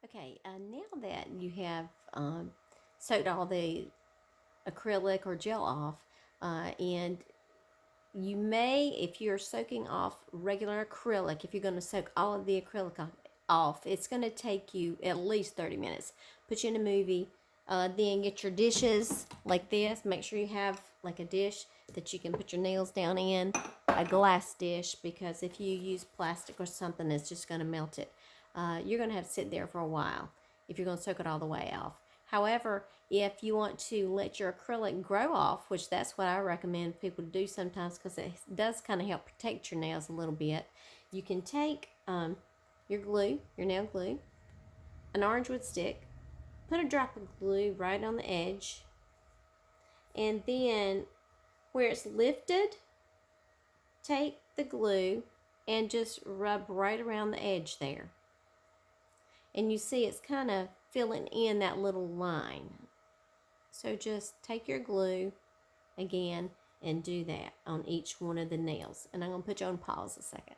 Okay, now that you have soaked all the acrylic or gel off, and you may, if you're soaking off regular acrylic, if you're going to soak all of the acrylic off, it's going to take you at least 30 minutes. Put you in a movie, then get your dishes like this. Make sure you have like a dish that you can put your nails down in, a glass dish, because if you use plastic or something, it's just going to melt it. You're going to have to sit there for a while if you're going to soak it all the way off. However, if you want to let your acrylic grow off, which that's what I recommend people to do sometimes because it does kind of help protect your nails a little bit, you can take your glue, your nail glue, an orange wood stick, put a drop of glue right on the edge, and then where it's lifted, take the glue and just rub right around the edge there. And you see it's kind of filling in that little line. So just take your glue again and do that on each one of the nails. And I'm going to put you on pause a second.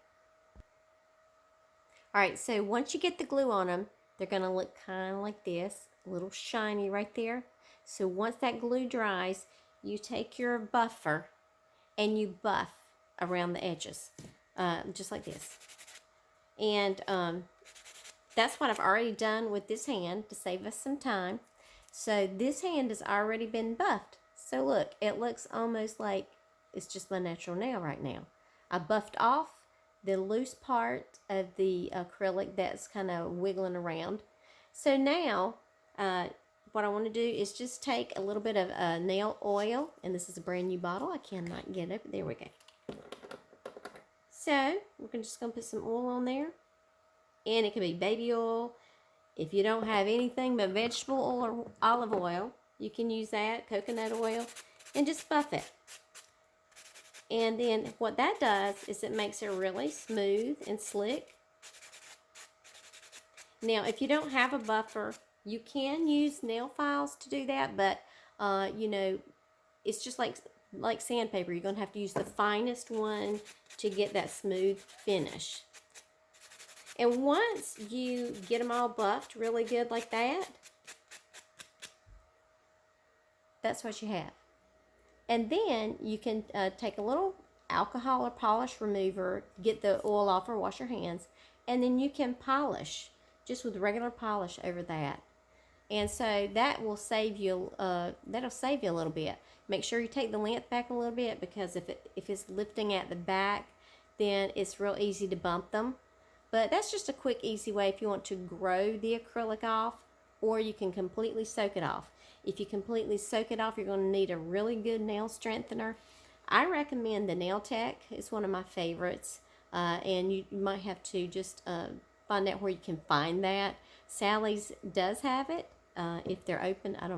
Alright, so once you get the glue on them, they're going to look kind of like this, a little shiny right there. So once that glue dries, you take your buffer and you buff around the edges, just like this. And that's what I've already done with this hand to save us some time. So this hand has already been buffed. So look, it looks almost like it's just my natural nail right now. I buffed off the loose part of the acrylic that's kind of wiggling around. So now what I want to do is just take a little bit of nail oil, and this is a brand new bottle. I cannot get it, but there we go. So we're just going to put some oil on there. And it can be baby oil. If you don't have anything but vegetable oil or olive oil, you can use that, coconut oil, and just buff it. And then what that does is it makes it really smooth and slick. Now, if you don't have a buffer, you can use nail files to do that, but you know, it's just like sandpaper. You're going to have to use the finest one to get that smooth finish. And once you get them all buffed really good like that, that's what you have. And then you can take a little alcohol or polish remover, get the oil off or wash your hands, and then you can polish just with regular polish over that. And so that will save you, that'll save you a little bit. Make sure you take the length back a little bit, because if it's lifting at the back, then it's real easy to bump them. But that's just a quick, easy way if you want to grow the acrylic off, or you can completely soak it off. If you completely soak it off, you're going to need a really good nail strengthener. I recommend the Nail Tech. It's one of my favorites. And you might have to just find out where you can find that. Sally's does have it. If they're open, I don't